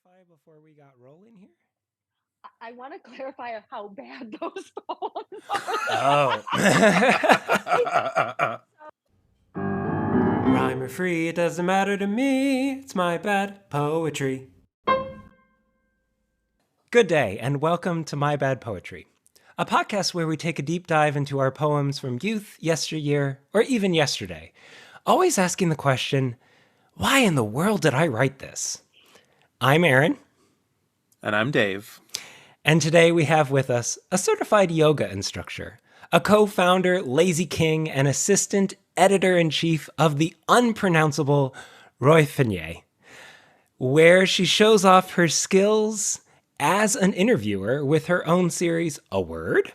clarify before we got rolling here? I want to clarify how bad those poems Oh. are. Rhyme or free, it doesn't matter to me. It's my bad poetry. Good day, and welcome to My Bad Poetry, a podcast where we take a deep dive into our poems from youth, yesteryear, or even yesterday, always asking the question, why in the world did I write this? I'm Aaron. And I'm Dave. And today we have with us a certified yoga instructor, a co-founder, lazy king, and assistant editor-in-chief of the unpronounceable Roy Fenier, where she shows off her skills as an interviewer with her own series, A Word.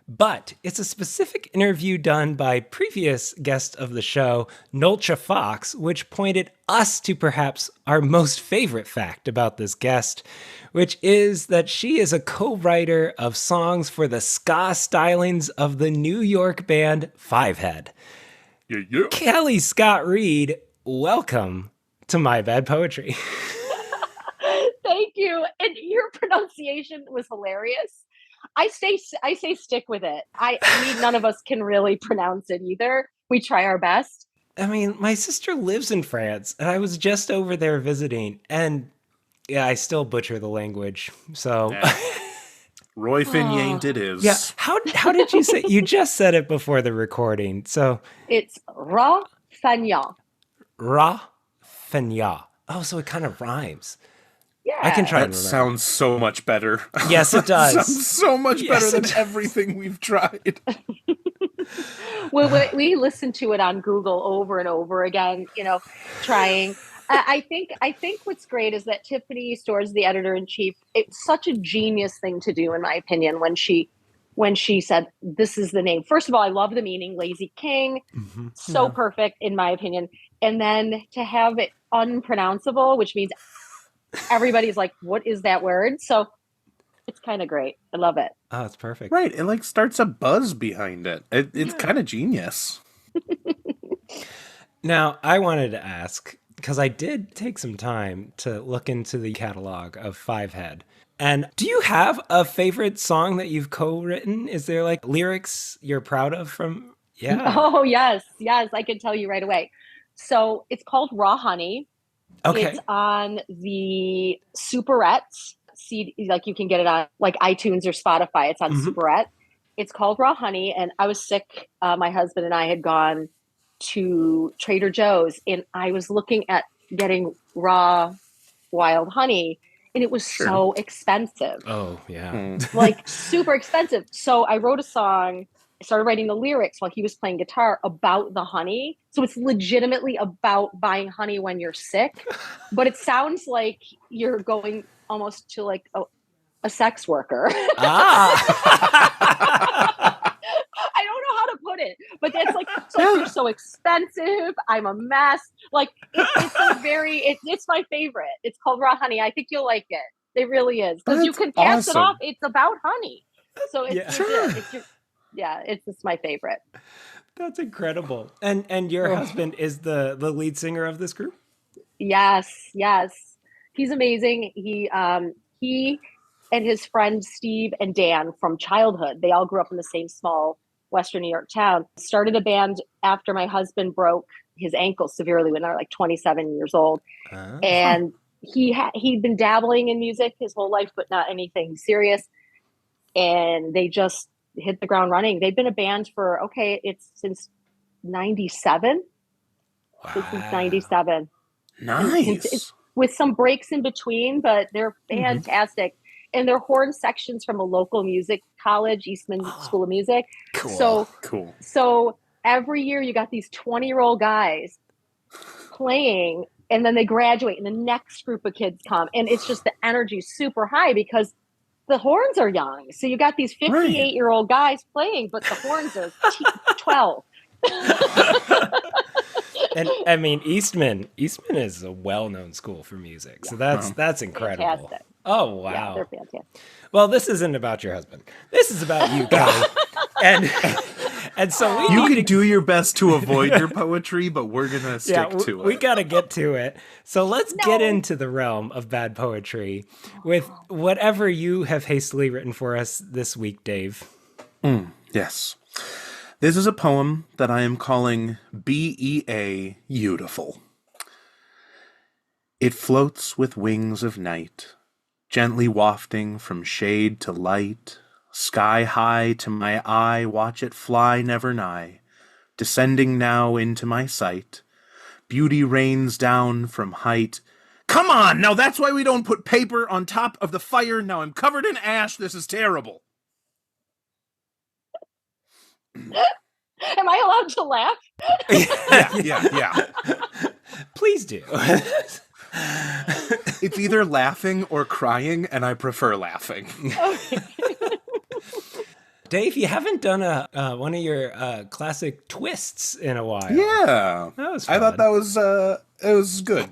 But it's a specific interview done by previous guest of the show, Nolcha Fox, which pointed us to perhaps our most favorite fact about this guest, which is that she is a co-writer of songs for the ska stylings of the New York band Fivehead. Yeah. Kellie Scott-Reed, welcome to My Bad Poetry. Thank you. And your pronunciation was hilarious. I say stick with it. I mean, none of us can really pronounce it either. We try our best. I mean, my sister lives in France, and I was just over there visiting, and yeah, I still butcher the language. So, yeah. Roy Fenier did his. Yeah. How did you say? You just said it before the recording. So it's Ra Fenya. Ra Fenya. Oh, so it kind of rhymes. Yeah, I can try. That sounds so much better. Yes, it does. Sounds so much better than everything we've tried. Well, we listened to it on Google over and over again. Trying. I think what's great is that Tiffany Storrs, the editor-in-chief, it's such a genius thing to do, in my opinion, when she said, this is the name. First of all, I love the meaning, Lazy King. Mm-hmm. So perfect, in my opinion. And then to have it unpronounceable, which means everybody's like, what is that word? So it's kind of great. I love it. Oh, it's perfect. Right. It starts a buzz behind it. It's kind of genius. Now, I wanted to ask, because I did take some time to look into the catalog of Fivehead. And do you have a favorite song that you've co-written? Is there like lyrics you're proud of from? Yeah. Oh, yes. I can tell you right away. So it's called Raw Honey. Okay. It's on the Superette CD, like you can get it on like iTunes or Spotify. It's on Superette. It's called Raw Honey. And I was sick. My husband and I had gone to Trader Joe's, and I was looking at getting raw wild honey, and it was so expensive. Oh, yeah. Like super expensive. So I wrote a song. I started writing the lyrics while he was playing guitar about the honey. So it's legitimately about buying honey when you're sick, but it sounds like you're going almost to like a sex worker. I don't know how to put it, but that's like, you're so expensive. I'm a mess. Like it's my favorite. It's called Raw Honey. I think you'll like it. It really is. Because you can pass it off. It's about honey. So it's it's just my favorite. That's incredible. And your husband is the lead singer of this group? Yes. He's amazing. He and his friends Steve and Dan from childhood, they all grew up in the same small Western New York town. Started a band after my husband broke his ankle severely when they were like 27 years old. And he'd been dabbling in music his whole life, but not anything serious. And they just hit the ground running. They've been a band for, it's since 97. Wow. Since 97. Nice. It's with some breaks in between, but they're fantastic. And they're horn sections from a local music college, Eastman School of Music. Cool. So every year you got these 20-year-old guys playing, and then they graduate, and the next group of kids come. And it's just the energy super high because the horns are young. So you got these 58-year-old guys playing, but the horns are 12. And I mean, Eastman is a well-known school for music. So that's incredible. Fantastic. Oh, wow. Yeah, they're fantastic. Well, this isn't about your husband. This is about you, Kellie. And so we You need can do your best to avoid your poetry, but we're going to stick to we it. got to get to it. So let's No. get into the realm of bad poetry with whatever you have hastily written for us this week, Dave. Yes. This is a poem that I am calling BEA Beautiful. It floats with wings of night, gently wafting from shade to light. Sky high to my eye, watch it fly never nigh. Descending now into my sight, beauty rains down from height. Come on! Now that's why we don't put paper on top of the fire. Now I'm covered in ash. This is terrible. Am I allowed to laugh? Yeah. Please do. It's either laughing or crying, and I prefer laughing. Okay. Dave, you haven't done one of your classic twists in a while. Yeah. That was I thought fun. it was good.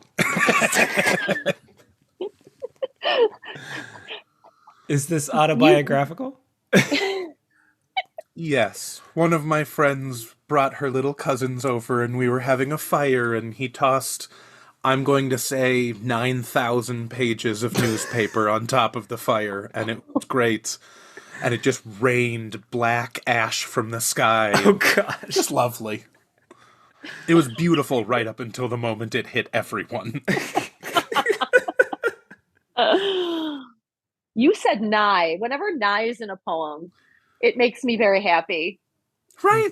Is this autobiographical? Yes. One of my friends brought her little cousins over, and we were having a fire, and he tossed, I'm going to say, 9,000 pages of newspaper on top of the fire, and it was great. And it just rained black ash from the sky. Oh, gosh. Just lovely. It was beautiful right up until the moment it hit everyone. You said nigh. Whenever nigh is in a poem, it makes me very happy. Right?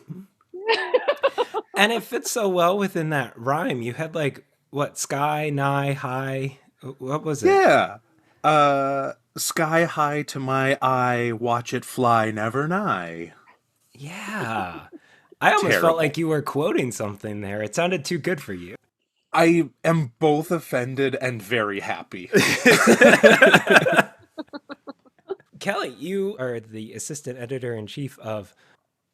And it fits so well within that rhyme. You had sky, nigh, high. What was it? Yeah. Sky high to my eye, watch it fly never nigh. Yeah. I almost Terrible. felt like you were quoting something there. It sounded too good for you. I am both offended and very happy. Kelly, you are the assistant editor-in-chief of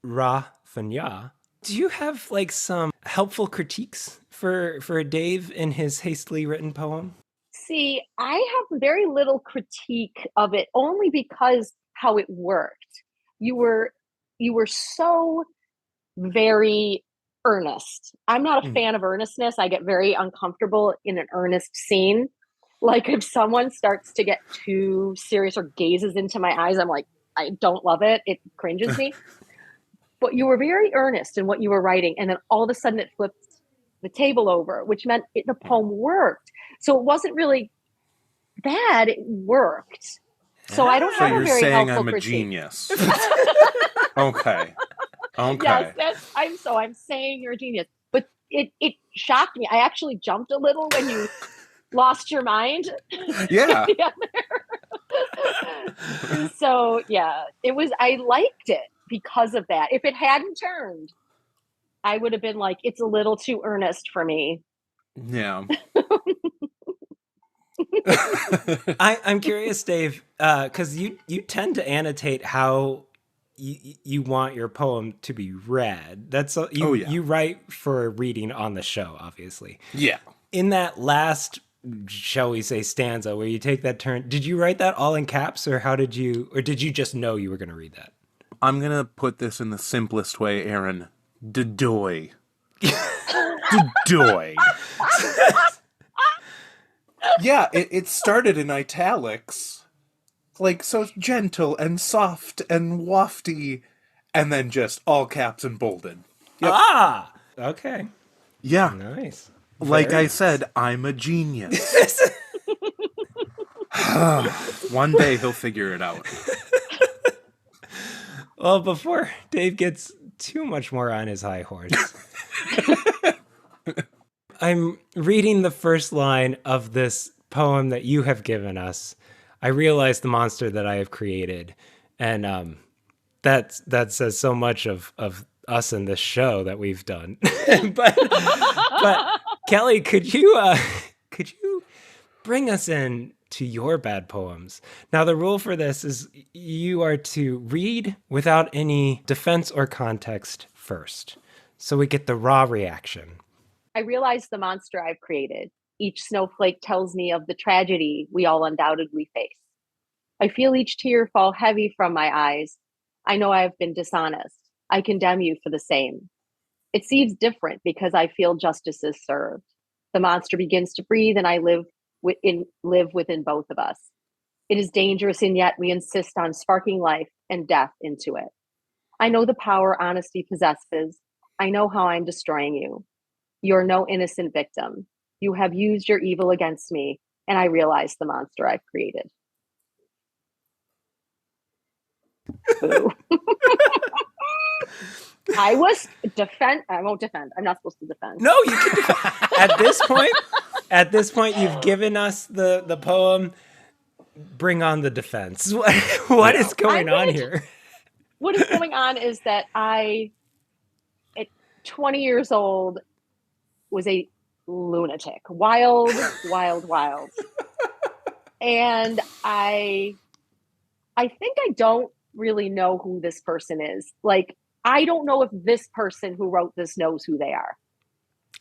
Ra Fanya. Do you have some helpful critiques for Dave in his hastily written poem? See, I have very little critique of it only because how it worked. You were so very earnest. I'm not a fan of earnestness. I get very uncomfortable in an earnest scene. Like if someone starts to get too serious or gazes into my eyes, I'm like, I don't love it. It cringes me. But you were very earnest in what you were writing. And then all of a sudden it flipped the table over, which meant the poem worked. So it wasn't really bad. It worked. So I don't So have a you're very saying helpful I'm a critique. genius. Okay. Yes, I'm saying you're a genius. But it shocked me. I actually jumped a little when you lost your mind. Yeah. So yeah, I liked it because of that. If it hadn't turned, I would have been like, it's a little too earnest for me. Yeah. I'm curious, Dave, because you tend to annotate how you want your poem to be read. That's you write for reading on the show, obviously. Yeah. In that last, shall we say, stanza where you take that turn, did you write that all in caps, or did you just know you were going to read that? I'm going to put this in the simplest way, Aaron. Dedoy. Dedoy. Yeah, it started in italics. So gentle and soft and wafty. And then just all caps and bolded. Yep. Ah! Okay. Yeah. Nice. Like Very I nice. said, I'm a genius. One day he'll figure it out. Well, before Dave gets too much more on his high horse, I'm reading the first line of this poem that you have given us. I realize the monster that I have created. And that says so much of us in this show that we've done. but Kelly, could you bring us in to your bad poems? Now, the rule for this is you are to read without any defense or context first, so we get the raw reaction. I realize the monster I've created. Each snowflake tells me of the tragedy we all undoubtedly face. I feel each tear fall heavy from my eyes. I know I have been dishonest. I condemn you for the same. It seems different because I feel justice is served. The monster begins to breathe, and I live within both of us. It is dangerous, and yet we insist on sparking life and death into it. I know the power honesty possesses. I know how I'm destroying you. You're no innocent victim. You have used your evil against me, and I realize the monster I've created. Boo. I won't defend. I'm not supposed to defend. No, you can defend. At this point, you've given us the poem. Bring on the defense. What is going on here? What is going on is that I, at 20 years old, was a lunatic. Wild. And I think I don't really know who this person is. Like, I don't know if this person who wrote this knows who they are.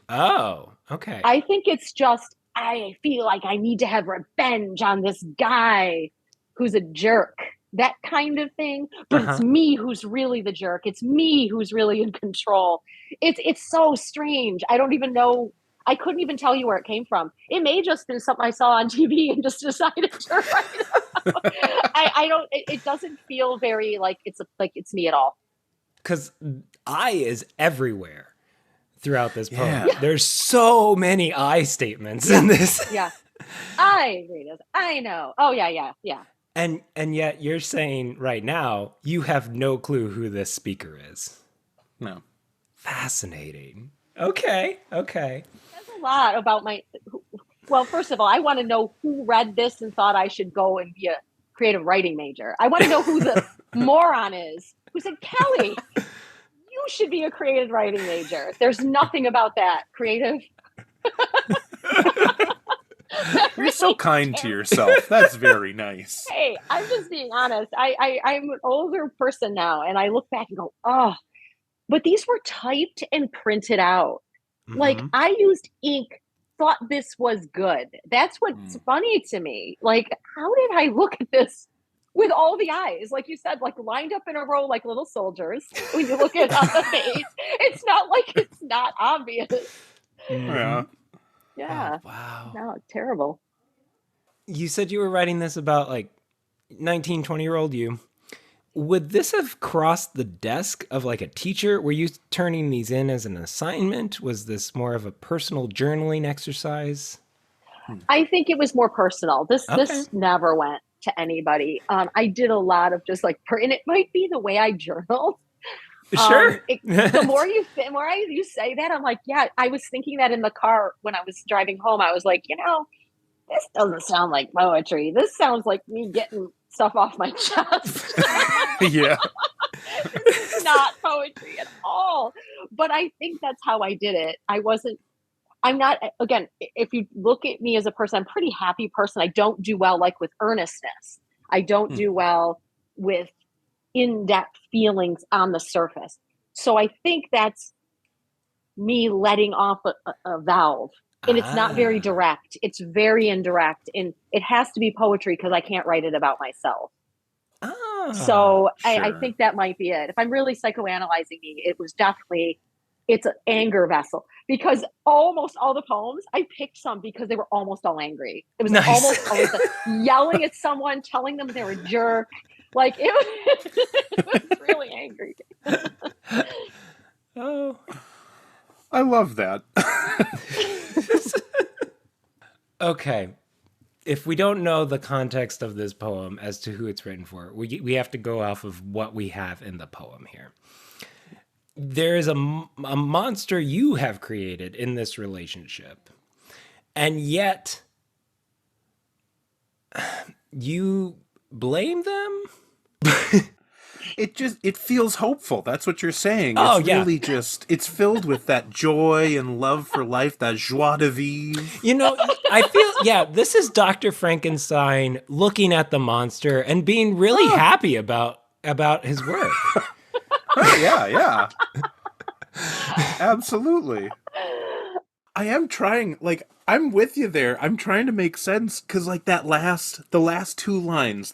Oh, okay. I think it's just, I feel like I need to have revenge on this guy who's a jerk. That kind of thing. But It's me who's really the jerk. It's me who's really in control. It's so strange. I don't even know. I couldn't even tell you where it came from. It may just been something I saw on TV and just decided to write about. I don't. It doesn't feel very like it's me at all. Because I is everywhere throughout this poem. Yeah. There's so many I statements in this. Yeah. I read it. I know. Oh yeah. And yet you're saying right now you have no clue who this speaker is. No. Fascinating. Okay. That's a lot about my. Well, first of all, I want to know who read this and thought I should go and be a creative writing major. I want to know who the moron is who said, Kellie, you should be a creative writing major. There's nothing about that. Creative. You're so kind to yourself. That's very nice. Hey, I'm just being honest. I'm an older person now, and I look back and go, oh, but these were typed and printed out. Mm-hmm. Like, I used ink, thought this was good. That's what's funny to me. Like, how did I look at this with all the eyes? Like you said, like lined up in a row like little soldiers. When you look at it on the page, it's not like it's not obvious. Yeah. Yeah. Oh, wow. No, terrible. You said you were writing this about like 19, 20-year-old you. Would this have crossed the desk of like a teacher? Were you turning these in as an assignment? Was this more of a personal journaling exercise? I think it was more personal. This never went to anybody. I did a lot of just like, and it might be the way I journaled. Sure. The more you say that, I'm like, yeah, I was thinking that in the car when I was driving home. I was like, this doesn't sound like poetry. This sounds like me getting stuff off my chest. Yeah. This is not poetry at all. But I think that's how I did it. I'm not, again, if you look at me as a person, I'm a pretty happy person. I don't do well like with earnestness. I don't do well with in-depth feelings on the surface. So I think that's me letting off a valve. And it's not very direct. It's very indirect. And it has to be poetry because I can't write it about myself. So sure. I think that might be it. If I'm really psychoanalyzing me, it was definitely, it's an anger vessel. Because almost all the poems, I picked some because they were almost all angry. It was almost always yelling at someone, telling them they were a jerk. Like, it was really angry. Oh, I love that. Okay. If we don't know the context of this poem as to who it's written for, we have to go off of what we have in the poem here. There is a monster you have created in this relationship. And yet, you blame them? It feels hopeful. That's what you're saying. It's really just, it's filled with that joy and love for life, that joie de vivre. I feel, this is Dr. Frankenstein looking at the monster and being really happy about his work. Yeah. Absolutely. I am trying, like, I'm with you there. I'm trying to make sense because, like, the last two lines,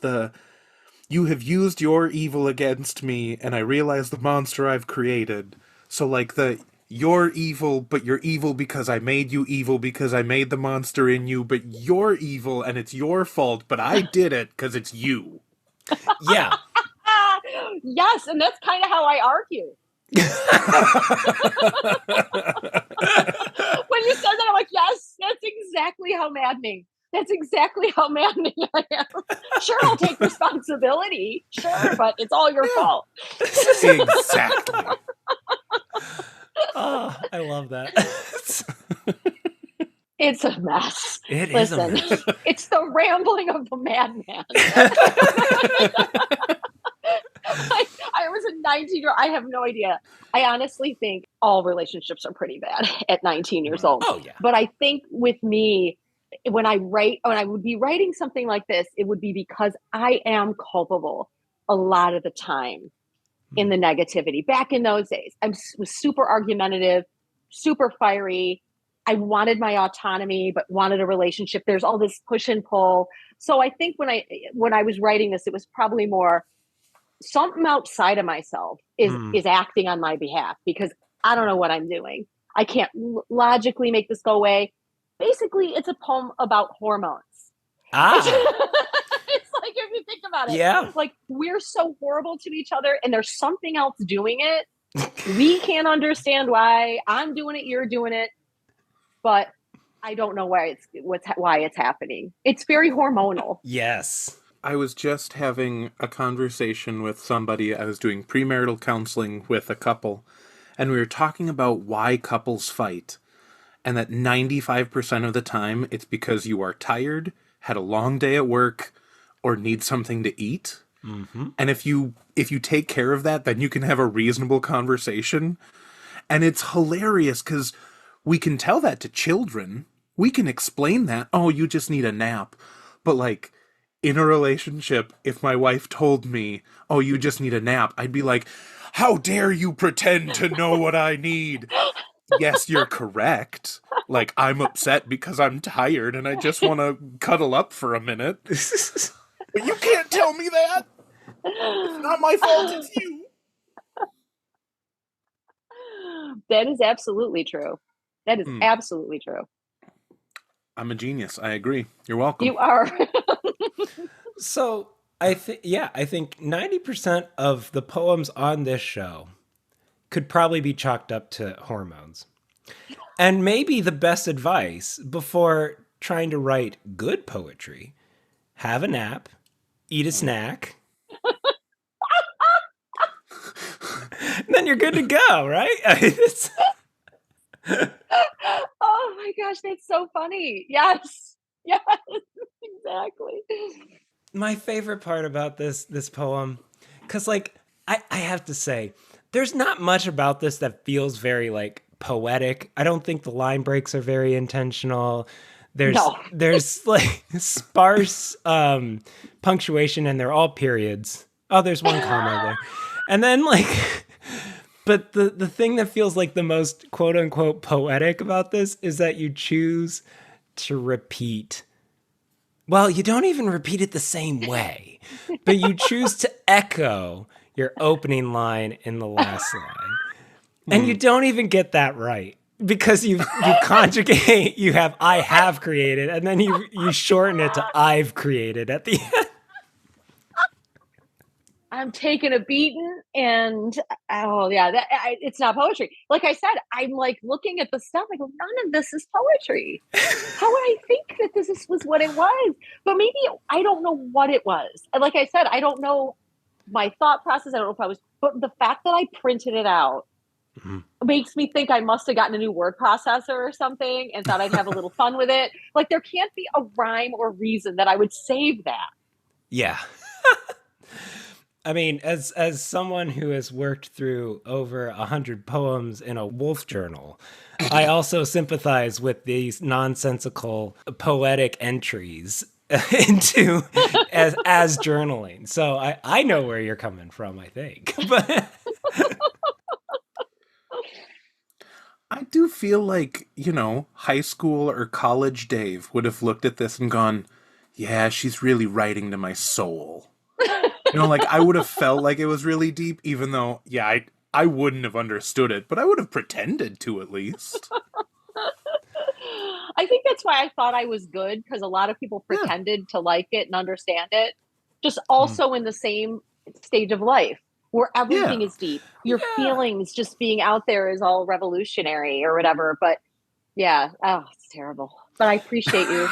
You have used your evil against me, and I realize the monster I've created. So, like, you're evil, but you're evil because I made you evil because I made the monster in you, but you're evil and it's your fault, but I did it because it's you. Yeah. Yes, and that's kind of how I argue. When you said that, I'm like, yes, that's exactly how maddening. That's exactly how maddening I am. Sure, I'll take responsibility. Sure, but it's all your fault. Exactly. Oh, I love that. It's a mess. It Listen, is a mess. It's the rambling of the madman. I was a 19-year-old. I have no idea. I honestly think all relationships are pretty bad at 19 years old. Oh, yeah. But I think with me, when I would be writing something like this, it would be because I am culpable a lot of the time in the negativity. Back in those days, I was super argumentative, super fiery. I wanted my autonomy, but wanted a relationship. There's all this push and pull. So I think when I was writing this, it was probably more something outside of myself is acting on my behalf because I don't know what I'm doing. I can't logically make this go away. Basically, it's a poem about hormones. It's like, if you think about it, Yeah. like we're so horrible to each other and there's something else doing it. We can't understand why. I'm doing it, you're doing it, but I don't know why it's happening. It's very hormonal. Yes. I was just having a conversation with somebody. I was doing premarital counseling with a couple, and we were talking about why couples fight. And that 95% of the time, it's because you are tired, had a long day at work, or need something to eat. Mm-hmm. And if you take care of that, then you can have a reasonable conversation. And it's hilarious because we can tell that to children. We can explain that. Oh, you just need a nap. But like, in a relationship, if my wife told me, oh, you just need a nap, I'd be like, how dare you pretend to know what I need? Yes, you're correct. Like, I'm upset because I'm tired and I just want to cuddle up for a minute. But you can't tell me that. It's not my fault, it's you. That is absolutely true. That is absolutely true. I'm a genius. I agree. You're welcome. You are. So I think 90% of the poems on this show could probably be chalked up to hormones. And maybe the best advice before trying to write good poetry, have a nap, eat a snack, then you're good to go, right? Oh my gosh, that's so funny. Yes. Yes, exactly. My favorite part about this poem, because like I have to say, there's not much about this that feels very like poetic. I don't think the line breaks are very intentional. There's like sparse punctuation and they're all periods. Oh, there's one comma there. And then like but the thing that feels like the most quote unquote poetic about this is that you choose to repeat. Well, you don't even repeat it the same way, but you choose to echo your opening line in the last line. And you don't even get that right because you conjugate, you have I have created, and then you shorten it to I've created at the end. I'm taking a beating and it's not poetry. Like I said, I'm like looking at the stuff. I go, none of this is poetry. How would I think that this was what it was? But maybe I don't know what it was. Like I said, I don't know my thought process. I don't know if I was, but the fact that I printed it out makes me think I must have gotten a new word processor or something and thought I'd have a little fun with it. Like there can't be a rhyme or reason that I would save that. Yeah. I mean, as someone who has worked through over 100 poems in a wolf journal, I also sympathize with these nonsensical poetic entries into as journaling. So I know where you're coming from, I think. But I do feel like, high school or college Dave would have looked at this and gone, yeah, she's really writing to my soul. Like I would have felt like it was really deep, even though, yeah, I wouldn't have understood it, but I would have pretended to at least. I think that's why I thought I was good, because a lot of people Yeah. pretended to like it and understand it. Just also in the same stage of life where everything Yeah. is deep. Your feelings just being out there is all revolutionary or whatever. But yeah, oh, it's terrible. But I appreciate you.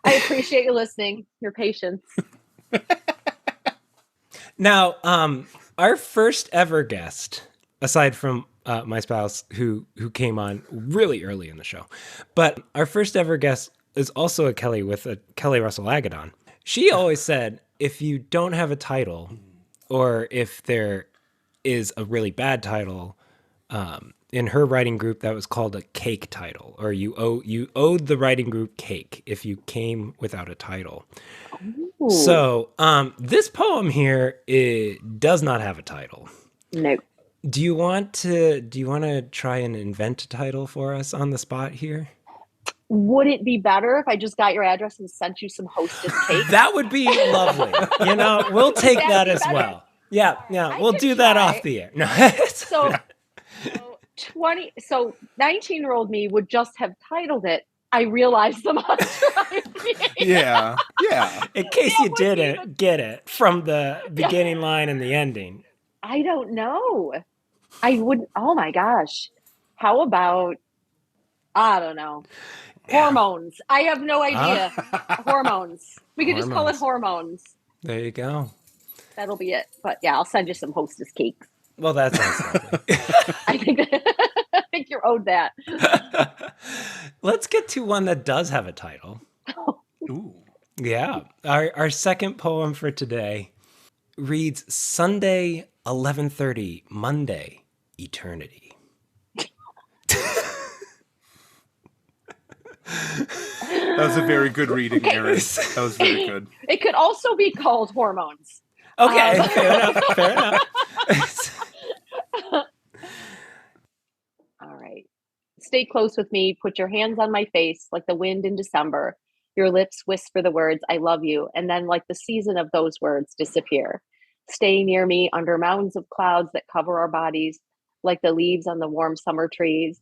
I appreciate you listening, your patience. Now, our first ever guest, aside from my spouse who came on really early in the show, but our first ever guest is also a Kelly with a Kelly Russell Agadon. She always said, if you don't have a title, or if there is a really bad title, in her writing group that was called a cake title, or you owed the writing group cake if you came without a title. Ooh. So this poem here, it does not have a title. No. Do you want to try and invent a title for us on the spot here? Would it be better if I just got your address and sent you some Hostess cake? That would be lovely. We'll take that as better? well. Yeah, I we'll could do that try. off the air. No. So 19-year-old me would just have titled it, I realized the monster I created. Yeah. In case you didn't get it from the beginning line and the ending. I don't know. I wouldn't. Oh my gosh. How about, I don't know. Hormones. I have no idea. Hormones. We could just call it hormones. There you go. That'll be it. But yeah, I'll send you some Hostess cakes. Well, that sounds lovely. I think you're owed that. Let's get to one that does have a title. Ooh. Yeah. Our second poem for today reads Sunday, 11:30, Monday, Eternity. That was a very good reading, Aaron. That was very good. It could also be called hormones. Okay, fair enough. All right. Stay close with me. Put your hands on my face like the wind in December. Your lips whisper the words, I love you. And then, like the season of those words, disappear. Stay near me under mountains of clouds that cover our bodies, like the leaves on the warm summer trees.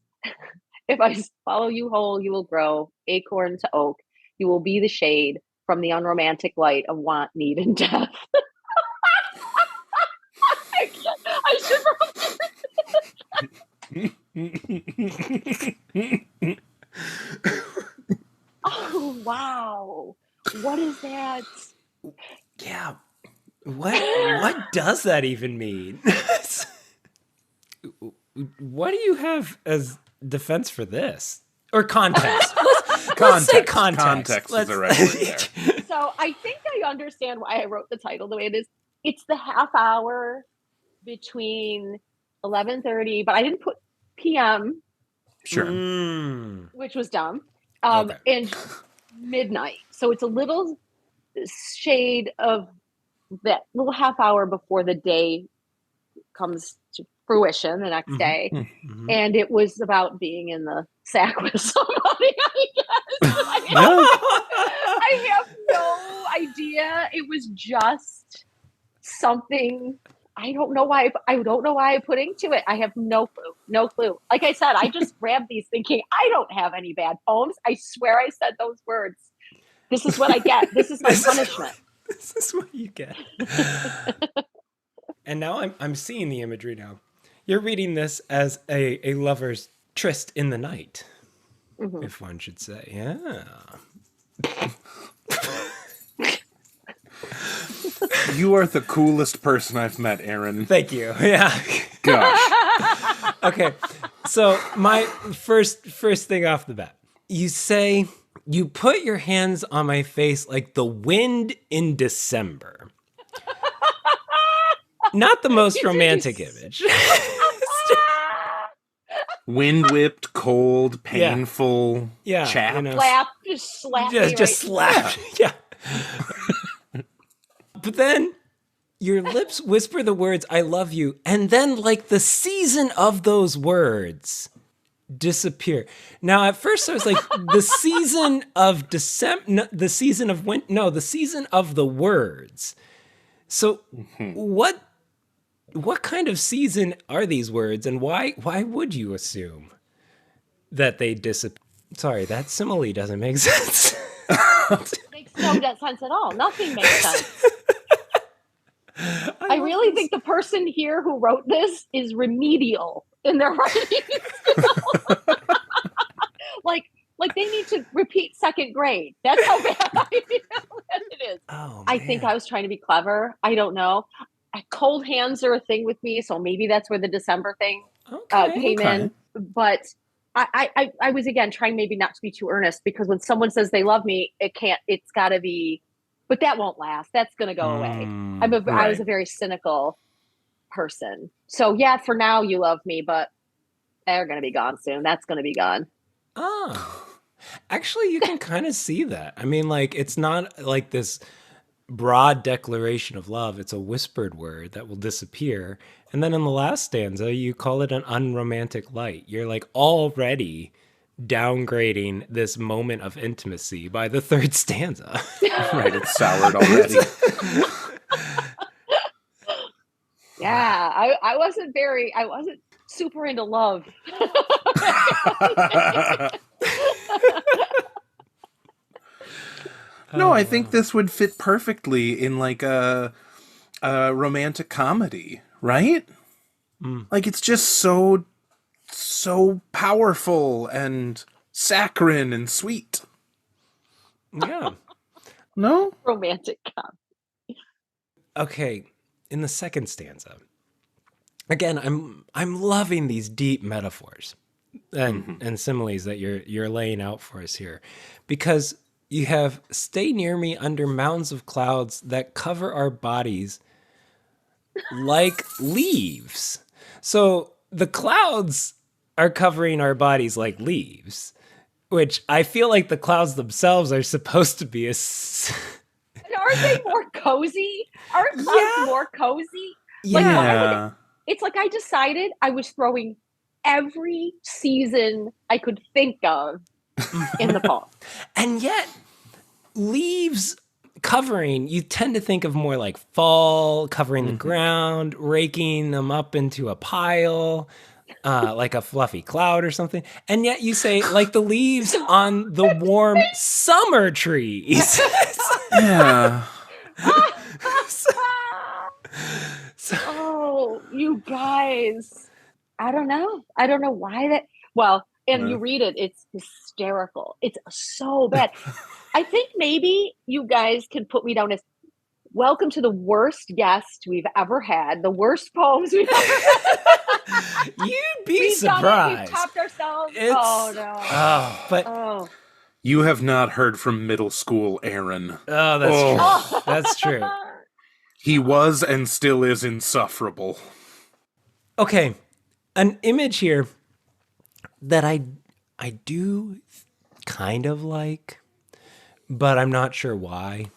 If I follow you whole, you will grow, acorn to oak. You will be the shade from the unromantic light of want, need, and death. I should. Oh, wow. What is that? Yeah. What does that even mean? What do you have as defense for this? Or context? Let's say context. Context is the right word there. So I think I understand why I wrote the title the way it is. It's the half hour between 11:30, but I didn't put PM. Sure. Which was dumb. Okay. And midnight. So it's a little shade of that little half hour before the day comes to fruition the next day. Mm-hmm. And it was about being in the sack with somebody, I guess. I have no idea. It was just something. I don't know why I put into it. I have no clue. Like I said, I just grabbed these thinking, I don't have any bad poems. I swear I said those words. This is what I get. This is my punishment. This is what you get. And now I'm seeing the imagery now. You're reading this as a lover's tryst in the night, if one should say. Yeah. You are the coolest person I've met, Aaron. Thank you. Yeah. Gosh. Okay. So my first thing off the bat, you say, you put your hands on my face like the wind in December. Not the most romantic image. Wind whipped, cold, painful, chap. You know, Slap, just slap. just slap. Yeah. But then your lips whisper the words, I love you. And then like the season of those words disappear. Now, at first I was like, the season of December, the season of the words. So what kind of season are these words, and why would you assume that they disappear? Sorry, that simile doesn't make sense. Makes no sense at all. Nothing makes sense. I really think the person here who wrote this is remedial in their writing. Like they need to repeat second grade. That's how bad I feel that it is. Oh, I think I was trying to be clever. I don't know. Cold hands are a thing with me, so maybe that's where the December thing came in. But I was, again, trying maybe not to be too earnest, because when someone says they love me, it's got to be, but that won't last. That's going to go away. I was a very cynical person. So yeah, for now you love me, but they're going to be gone soon. That's going to be gone. Oh, actually, you can kind of see that. I mean, like, it's not like this broad declaration of love. It's a whispered word that will disappear. And then in the last stanza, you call it an unromantic light. You're like already downgrading this moment of intimacy by the third stanza. Right, it's soured already. Yeah, I wasn't super into love. No, I think this would fit perfectly in like a romantic comedy, right? Like, it's just so powerful and saccharine and sweet. Yeah. No? Romantic comedy. Okay, in the second stanza, again, I'm loving these deep metaphors and similes that you're laying out for us here, because you have stay near me under mounds of clouds that cover our bodies like leaves. So the clouds are covering our bodies like leaves, which I feel like the clouds themselves are supposed to be a... Aren't they more cozy? Aren't clouds more cozy? Yeah. It's like I decided I was throwing every season I could think of in the poem. And yet, leaves covering, you tend to think of more like fall, covering the ground, raking them up into a pile, like a fluffy cloud or something. And yet you say, like the leaves on the warm summer trees. Yeah. Oh, you guys. I don't know why that. Well, and you read it, it's hysterical. It's so bad. I think maybe you guys can put me down as welcome to the worst guest we've ever had, the worst poems we've ever had. You'd be surprised. We've topped ourselves. Oh, no. But you have not heard from middle school Aaron. Oh, that's true. That's true. He was and still is insufferable. Okay, an image here that I do kind of like, but I'm not sure why,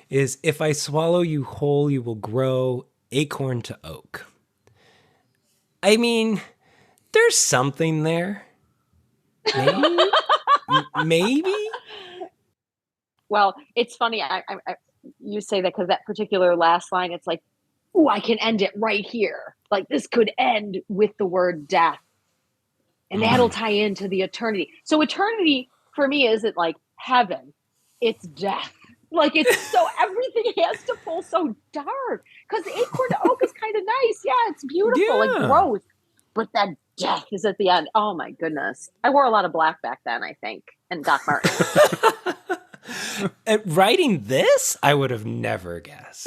is if I swallow you whole, you will grow acorn to oak. I mean, there's something there. Maybe? Maybe? Well, it's funny. You say that because that particular last line, it's like, ooh, I can end it right here. Like, this could end with the word death. And that'll tie into the eternity. So eternity, for me, isn't like heaven. It's death. Like, it's so everything has to pull so dark. Because the acorn to oak is kind of nice. Yeah, it's beautiful. Yeah. Like, growth. But that death is at the end. Oh, my goodness. I wore a lot of black back then, I think. And Doc Martens. Writing this, I would have never guessed.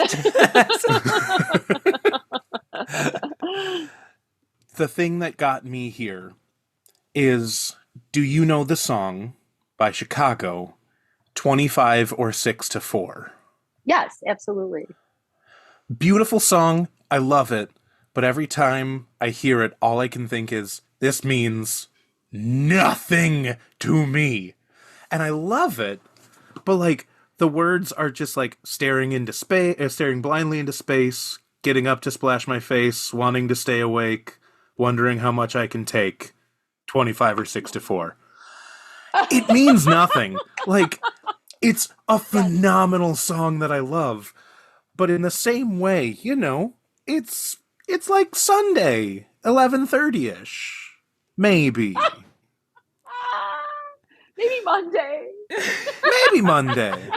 The thing that got me here is, do you know the song by Chicago, 25 or 6 to 4? Yes, absolutely. Beautiful song. I love it. But every time I hear it, all I can think is, this means nothing to me. And I love it. But like, the words are just like staring into space, staring blindly into space, getting up to splash my face, wanting to stay awake, wondering how much I can take. 25 or 6 to 4. It means nothing. Like, it's a phenomenal song that I love, But in the same way, it's like Sunday, 11:30ish. Maybe. Maybe Monday. Maybe Monday.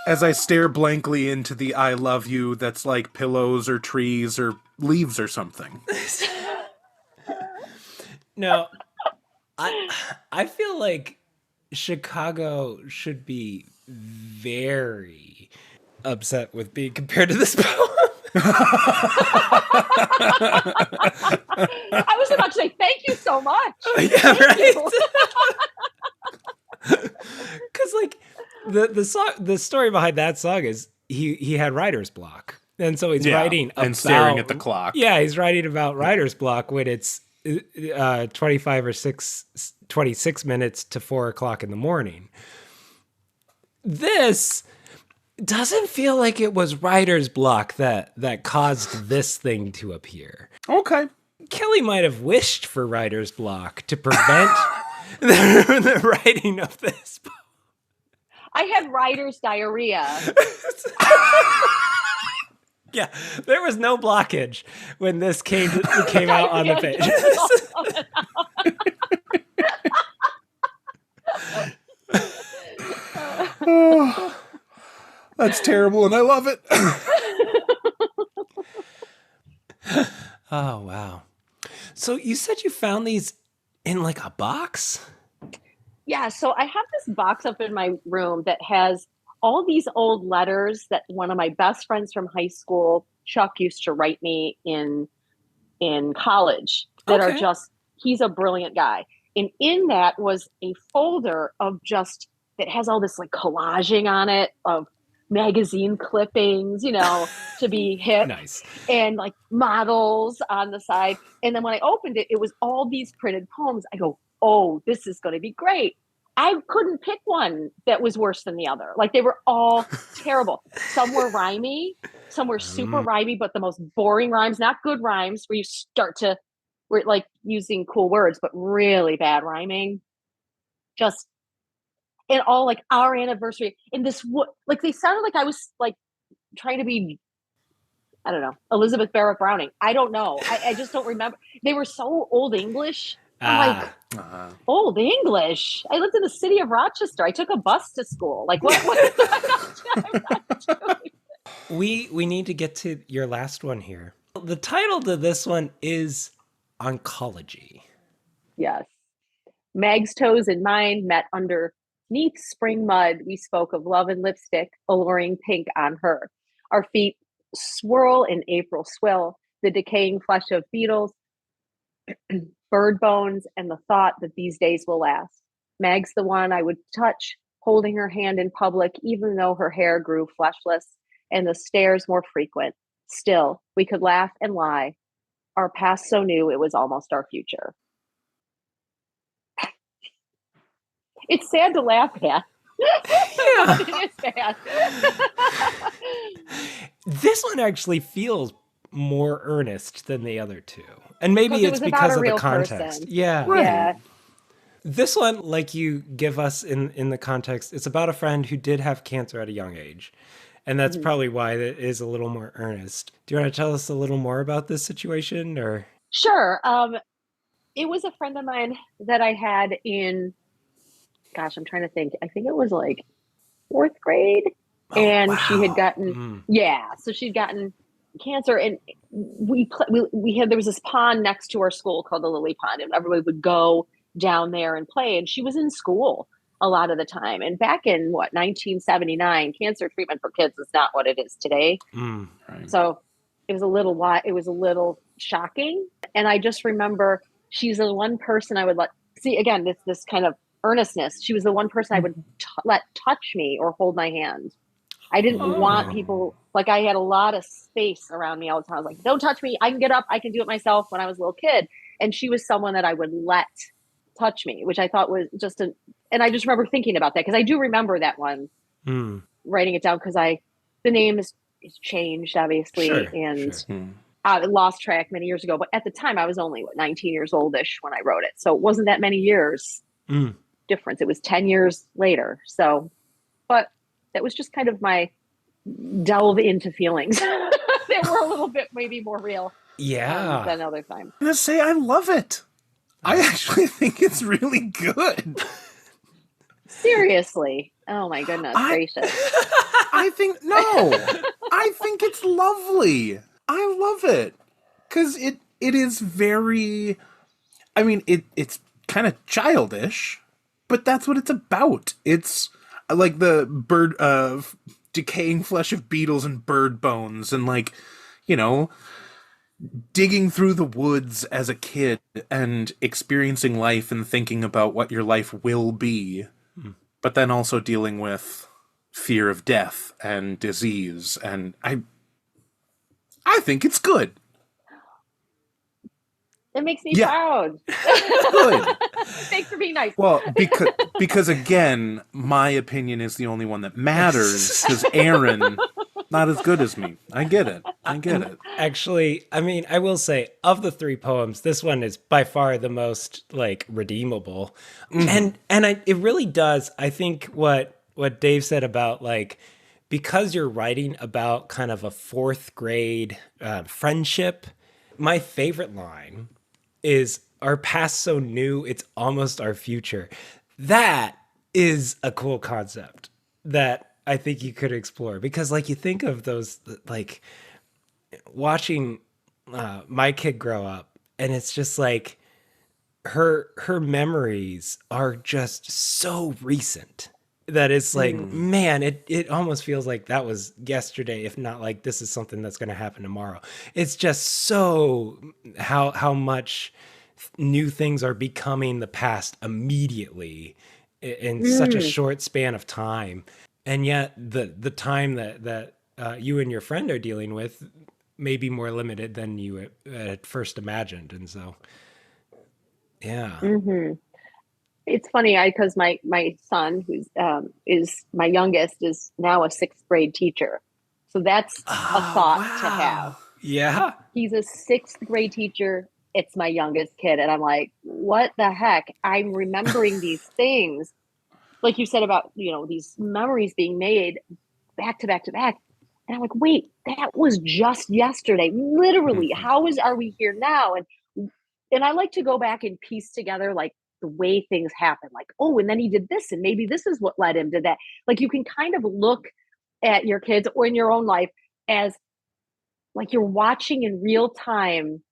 As I stare blankly into the I love you that's like pillows or trees or leaves or something. No, I feel like Chicago should be very upset with being compared to this poem. I was about to say thank you so much. Yeah, right. Because like the story behind that song is he had writer's block, and so he's writing and staring at the clock. Yeah, he's writing about writer's block when it's 26 minutes to 4 o'clock in the morning. This doesn't feel like it was writer's block that caused this thing to appear. Okay. Kelly might have wished for writer's block to prevent the writing of this book. I had writer's diarrhea. Yeah, there was no blockage when this came out on the page. Oh, that's terrible, and I love it. Oh, wow. So you said you found these in like a box? Yeah, so I have this box up in my room that has all these old letters that one of my best friends from high school, Chuck, used to write me in college that are just, he's a brilliant guy. And in that was a folder of just, that has all this like collaging on it of magazine clippings, to be hip. Nice. And like models on the side. And then when I opened it, it was all these printed poems. I go, oh, this is going to be great. I couldn't pick one that was worse than the other. Like they were all terrible. Some were rhymey, some were super rhymey, but the most boring rhymes, not good rhymes where you we're like using cool words, but really bad rhyming. Just, and all like our anniversary. And this, like they sounded like I was like trying to be, I don't know, Elizabeth Barrett Browning. I don't know. I just don't remember. They were so old English. I'm like, old English. I lived in the city of Rochester. I took a bus to school. Like, what I'm not doing. We need to get to your last one here. The title to this one is Oncology. Yes. Mag's toes and mine met underneath spring mud. We spoke of love and lipstick, alluring pink on her. Our feet swirl in April swill, the decaying flesh of beetles, bird bones, and the thought that these days will last. Mag's the one I would touch, holding her hand in public, even though her hair grew fleshless and the stares more frequent. Still, we could laugh and lie. Our past so new, it was almost our future. It's sad to laugh at. Yeah. It is sad. This one actually feels more earnest than the other two. And maybe it's because of the context. Person. Yeah. Right. Yeah. This one, like you give us in the context, it's about a friend who did have cancer at a young age. And that's probably why it is a little more earnest. Do you want to tell us a little more about this situation, or? Sure. It was a friend of mine that I had in, gosh, I'm trying to think. I think it was like 4th grade. And she had gotten, so she'd gotten cancer. And we had, there was this pond next to our school called the Lily Pond, and everybody would go down there and play. And she was in school a lot of the time. And back in 1979, cancer treatment for kids is not what it is today. Right. So it was a little shocking. And I just remember she's the one person I would see again, this kind of earnestness. She was the one person I would let touch me or hold my hand. I didn't want people, like I had a lot of space around me all the time. I was like, don't touch me. I can get up. I can do it myself when I was a little kid. And she was someone that I would let touch me, which I thought was just and I just remember thinking about that because I do remember that one, writing it down because the name is changed obviously. I lost track many years ago, but at the time I was only 19 years oldish when I wrote it. So it wasn't that many years difference. It was 10 years later. So, but that was just kind of my delve into feelings that were a little bit maybe more real Yeah. than other times. I'm gonna say I love it. I actually think it's really good. Seriously. Oh my goodness gracious. I think it's lovely. I love it. Cause it is very, I mean, it's kind of childish, but that's what it's about. It's like the bird of decaying flesh of beetles and bird bones and like, you know, digging through the woods as a kid and experiencing life and thinking about what your life will be, but then also dealing with fear of death and disease. And I think it's good. It makes me proud. Good. Thanks for being nice. Well, because again, my opinion is the only one that matters. Because Aaron, not as good as me. I get it. Actually, I mean, I will say, of the 3 poems, this one is by far the most like redeemable, and it really does. I think what Dave said about like, because you're writing about kind of a 4th grade friendship. My favorite line is, "Our past so new, it's almost our future." That is a cool concept that I think you could explore, because like you think of those, like watching my kid grow up, and it's just like her memories are just so recent that it's like, man, it almost feels like that was yesterday, if not like this is something that's going to happen tomorrow. It's just so how much new things are becoming the past immediately in such a short span of time. And yet the time that you and your friend are dealing with may be more limited than you at first imagined. And so, yeah. It's funny, because my son, who's is my youngest, is now a 6th grade teacher. So that's a thought to have. Yeah. He's a 6th grade teacher. It's my youngest kid. And I'm like, what the heck? I'm remembering these things. Like you said about, these memories being made back to back to back. And I'm like, wait, that was just yesterday. Literally, are we here now? And I like to go back and piece together like the way things happen. Like, oh, and then he did this, and maybe this is what led him to that. Like, you can kind of look at your kids or in your own life as like you're watching in real time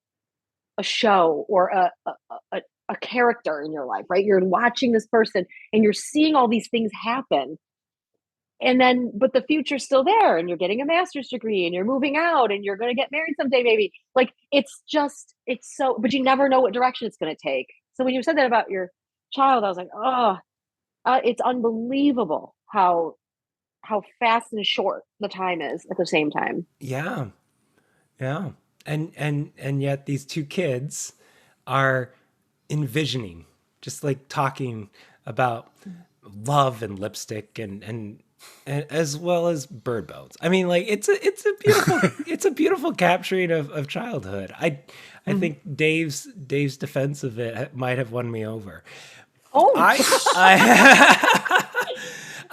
a show or a character in your life, right? You're watching this person and you're seeing all these things happen. And then, but the future's still there, and you're getting a master's degree, and you're moving out, and you're going to get married someday, maybe. Like, it's so, but you never know what direction it's going to take. So when you said that about your child, I was like, oh, it's unbelievable how fast and short the time is at the same time. Yeah. Yeah. And yet these 2 kids are envisioning, just like talking about love and lipstick and as well as bird bones. I mean, like it's a beautiful it's a beautiful capturing of childhood. I think Dave's defense of it might have won me over. Oh, I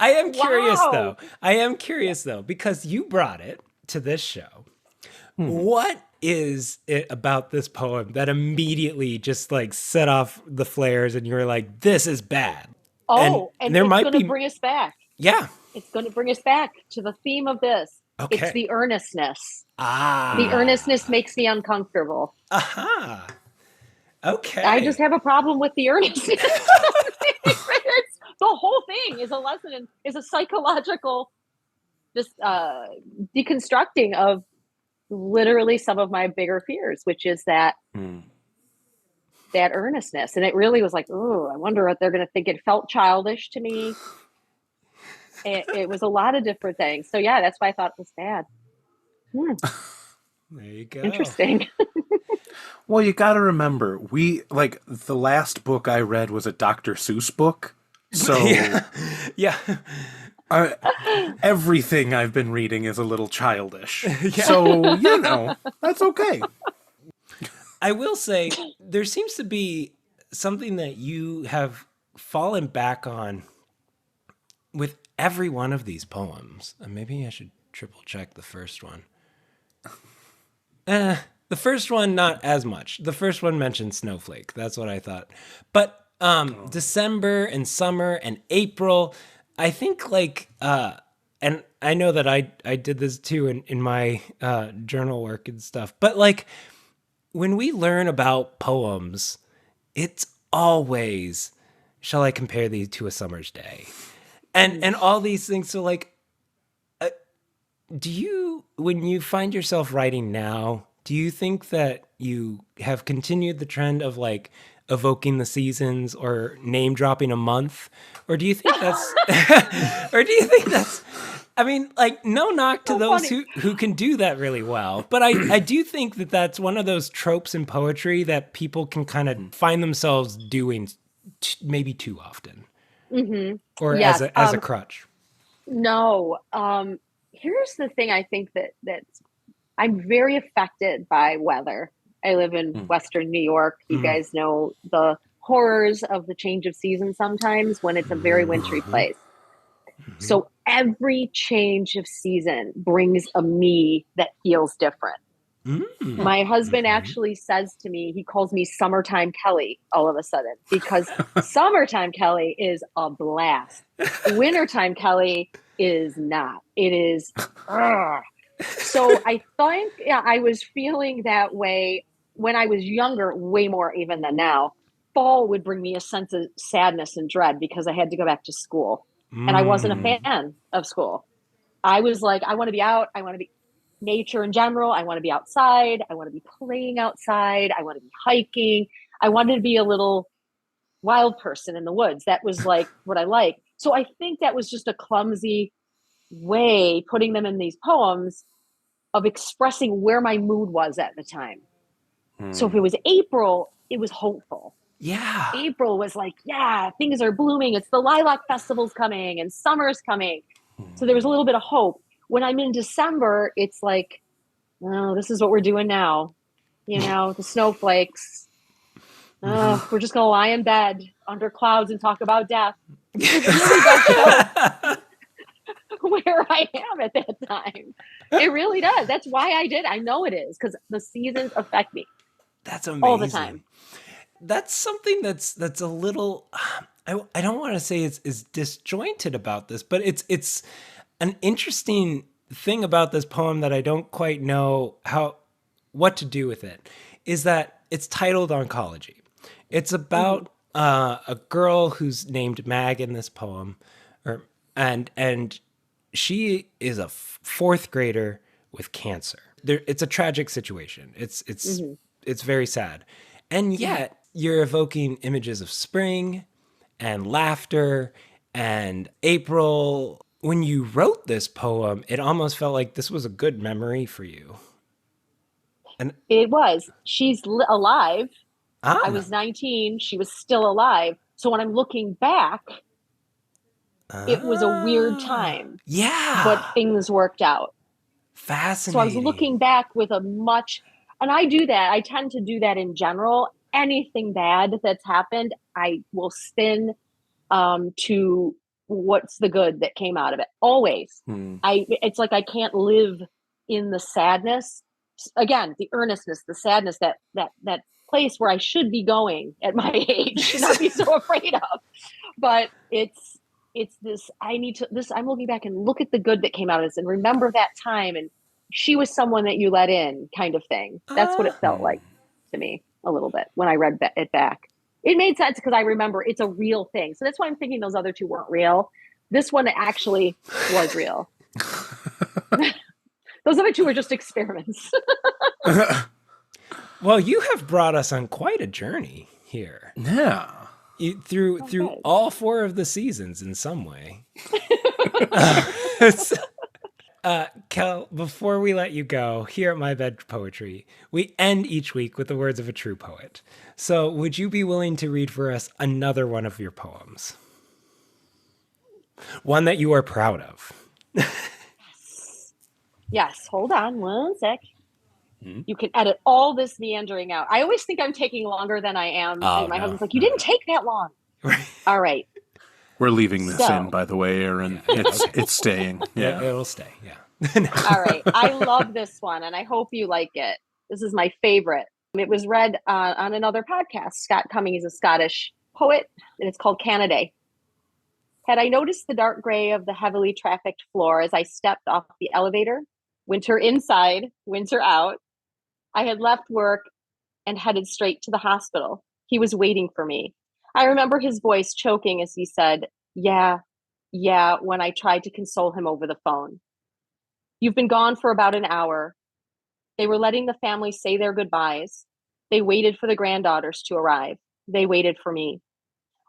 am curious Wow. though. I am curious though, because you brought it to this show. What is it about this poem that immediately just like set off the flares and you were like, this is bad? and there it's might going to be bring us back. Yeah. It's going to bring us back to the theme of this. Okay. It's the earnestness. Ah. The earnestness makes me uncomfortable. Aha. Okay. I just have a problem with the earnestness. The whole thing is a lesson is a psychological just deconstructing of literally some of my bigger fears, which is that that earnestness. And it really was like, oh, I wonder what they're going to think. It felt childish to me. It was a lot of different things. So yeah, that's why I thought it was bad. There you go. Interesting. Well, you got to remember, the last book I read was a Dr. Seuss book. So Yeah. everything I've been reading is a little childish. So, that's okay. I will say there seems to be something that you have fallen back on with every one of these poems. And maybe I should triple check the first one. The first one, not as much. The first one mentioned snowflake. That's what I thought. But December and summer and April, I think like, and I know that I did this too in my journal work and stuff, but like when we learn about poems, it's always, shall I compare thee to a summer's day? And all these things. So like, do you, when you find yourself writing now, do you think that you have continued the trend of like evoking the seasons or name dropping a month? Or do you think that's, I mean, like, no knock to those who can do that really well. But I do think that that's one of those tropes in poetry that people can kind of find themselves doing maybe too often. Mm-hmm. Or yes, as a crutch. No. Here's the thing. I think that I'm very affected by weather. I live in Western New York. You guys know the horrors of the change of season sometimes when it's a very wintry place. So every change of season brings a me that feels different. My husband actually says to me, he calls me Summertime Kellie all of a sudden, because Summertime Kellie is a blast. Wintertime Kellie is not. It is. So I think I was feeling that way when I was younger, way more even than now. Fall would bring me a sense of sadness and dread because I had to go back to school. And I wasn't a fan of school. I was like, I want to be out. I want to be nature in general. I want to be outside. I want to be playing outside. I want to be hiking. I wanted to be a little wild person in the woods. That was like what I like. So I think that was just a clumsy way, putting them in these poems, of expressing where my mood was at the time. So if it was April, it was hopeful. Yeah. April was like, yeah, things are blooming. It's the Lilac Festival's coming and summer's coming. So there was a little bit of hope. When I'm in December, it's like, oh, this is what we're doing now. You know, the snowflakes. We're just going to lie in bed under clouds and talk about death. It really does show where I am at that time. It really does. That's why I did. I know it is, because the seasons affect me. That's amazing. All the time. That's something that's a little, I don't want to say is disjointed about this, but it's an interesting thing about this poem that I don't quite know what to do with it, is that it's titled Oncology. It's about a girl who's named Mag in this poem, and she is a fourth grader with cancer. It's a tragic situation. It's very sad. And yet you're evoking images of spring and laughter and April. When you wrote this poem, it almost felt like this was a good memory for you. And it was. She's alive. I was 19. She was still alive. So when I'm looking back, it was a weird time. Yeah. But things worked out. Fascinating. So I was looking back with and I do that. I tend to do that in general. Anything bad that's happened, I will spin to what's the good that came out of it. Always. It's like I can't live in the sadness. Again, the earnestness, the sadness, that place where I should be going at my age, should not be so afraid of. But it's this, I'm looking back and look at the good that came out of this and remember that time. And she was someone that you let in, kind of thing. That's what it felt like to me a little bit when I read it back. It made sense because I remember it's a real thing. So that's why I'm thinking those other two weren't real. This one actually was real. Those other two were just experiments. Well, you have brought us on quite a journey here. Yeah. Through all four of the seasons in some way. Kel, before we let you go, here at My Bed Poetry, we end each week with the words of a true poet. So would you be willing to read for us another one of your poems? One that you are proud of. Yes, hold on one sec. You can edit all this meandering out. I always think I'm taking longer than I am. And my husband's like, you didn't take that long. All right. We're leaving this in, by the way, Aaron. It's staying. Yeah, it'll stay. Yeah. All right. I love this one and I hope you like it. This is my favorite. It was read on another podcast. Scott Cummings is a Scottish poet, and it's called Canidae. Had I noticed the dark gray of the heavily trafficked floor as I stepped off the elevator, winter inside, winter out, I had left work and headed straight to the hospital. He was waiting for me. I remember his voice choking as he said, yeah, when I tried to console him over the phone. You've been gone for about an hour. They were letting the family say their goodbyes. They waited for the granddaughters to arrive. They waited for me.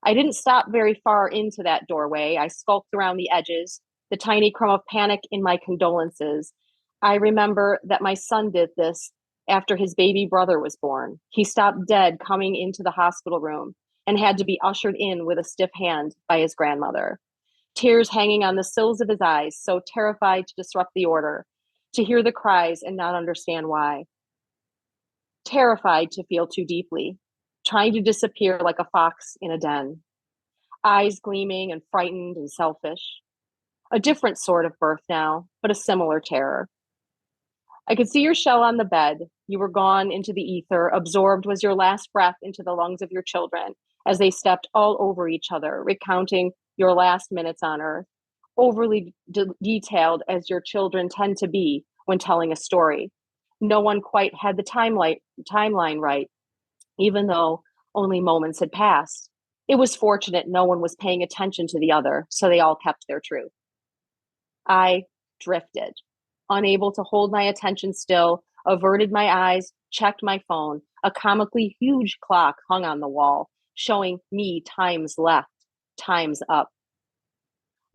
I didn't stop very far into that doorway. I skulked around the edges, the tiny crumb of panic in my condolences. I remember that my son did this after his baby brother was born. He stopped dead coming into the hospital room and had to be ushered in with a stiff hand by his grandmother. Tears hanging on the sills of his eyes, so terrified to disrupt the order, to hear the cries and not understand why. Terrified to feel too deeply, trying to disappear like a fox in a den. Eyes gleaming and frightened and selfish. A different sort of birth now, but a similar terror. I could see your shell on the bed. You were gone into the ether. Absorbed was your last breath into the lungs of your children as they stepped all over each other, recounting your last minutes on earth, overly detailed as your children tend to be when telling a story. No one quite had the timeline right, even though only moments had passed. It was fortunate no one was paying attention to the other, so they all kept their truth. I drifted, unable to hold my attention still, averted my eyes, checked my phone. A comically huge clock hung on the wall, showing me times left, times up.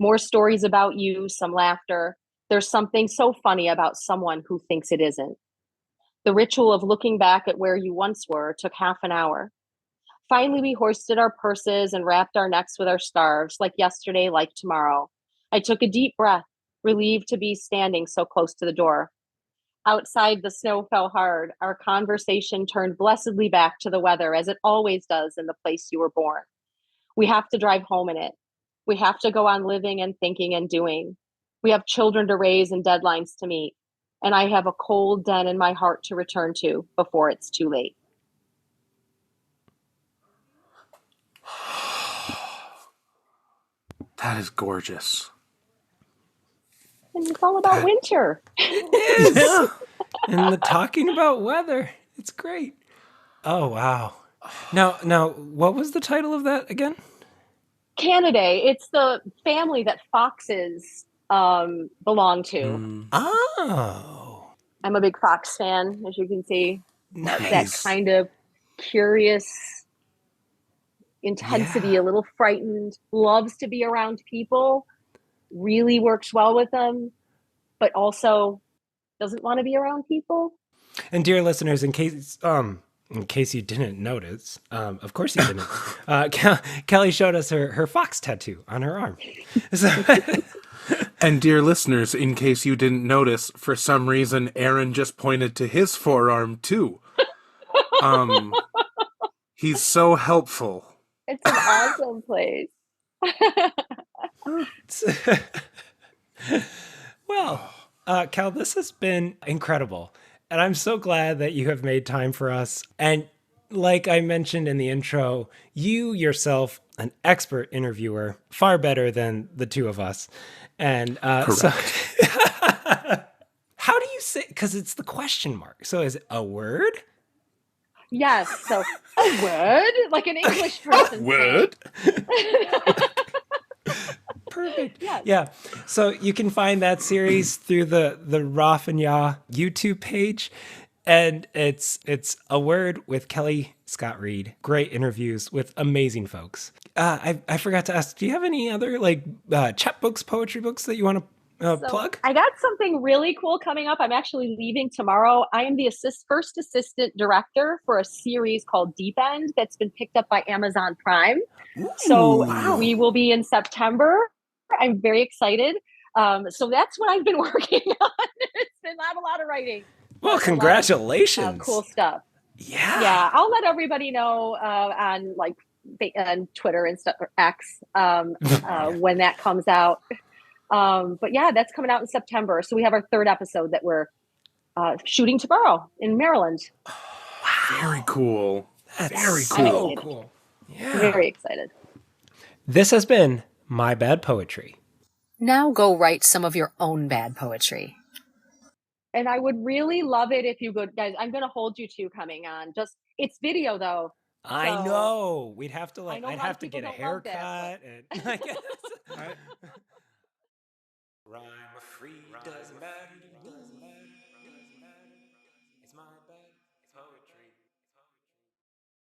More stories about you, some laughter. There's something so funny about someone who thinks it isn't. The ritual of looking back at where you once were took half an hour. Finally, we hoisted our purses and wrapped our necks with our scarves, like yesterday, like tomorrow. I took a deep breath, relieved to be standing so close to the door. Outside, the snow fell hard. Our conversation turned blessedly back to the weather, as it always does in the place you were born. We have to drive home in it. We have to go on living and thinking and doing. We have children to raise and deadlines to meet. And I have a cold den in my heart to return to before it's too late. That is gorgeous. And it's all about winter. It is. And the talking about weather. It's great. Oh, wow. Now, what was the title of that again? Canidae. It's the family that foxes belong to. Oh. I'm a big fox fan, as you can see. Nice. That kind of curious intensity, a little frightened, loves to be around people, really works well with them, but also doesn't want to be around people. And dear listeners, in case you didn't notice, of course you didn't, Kellie showed us her fox tattoo on her arm. So And dear listeners, in case you didn't notice, for some reason, Aaron just pointed to his forearm too. He's so helpful. It's an awesome place. Well, Cal, this has been incredible. And I'm so glad that you have made time for us. And like I mentioned in the intro, you yourself, an expert interviewer, far better than the two of us. And so how do you say, because it's the question mark. So is it a word? Yes. So a word, like an English person. Word? Perfect. Yes. Yeah. So you can find that series through the Roth and Yaw YouTube page. And it's a word with Kellie Scott-Reed. Great interviews with amazing folks. I forgot to ask, do you have any other chapbooks, poetry books that you want to plug? I got something really cool coming up. I'm actually leaving tomorrow. I am the first assistant director for a series called Deep End that's been picked up by Amazon Prime. Ooh, so we will be in September. I'm very excited. So that's what I've been working on. It's been not a lot of writing. Well, congratulations. Cool stuff. Yeah. Yeah. I'll let everybody know on Twitter and stuff, or X, when that comes out. But yeah, that's coming out in September. So we have our third episode that we're shooting tomorrow in Maryland. Very cool. That's Very so excited. cool. Yeah. Very excited. This has been My Bad Poetry. Now go write some of your own bad poetry. And I would really love it if you could, guys. I'm going to hold you two coming on. Just it's video though. I So- know. We'd have to I know a I'd lot have of to people get a don't love that, haircut and I guess. I- Rhyme free doesn't matter.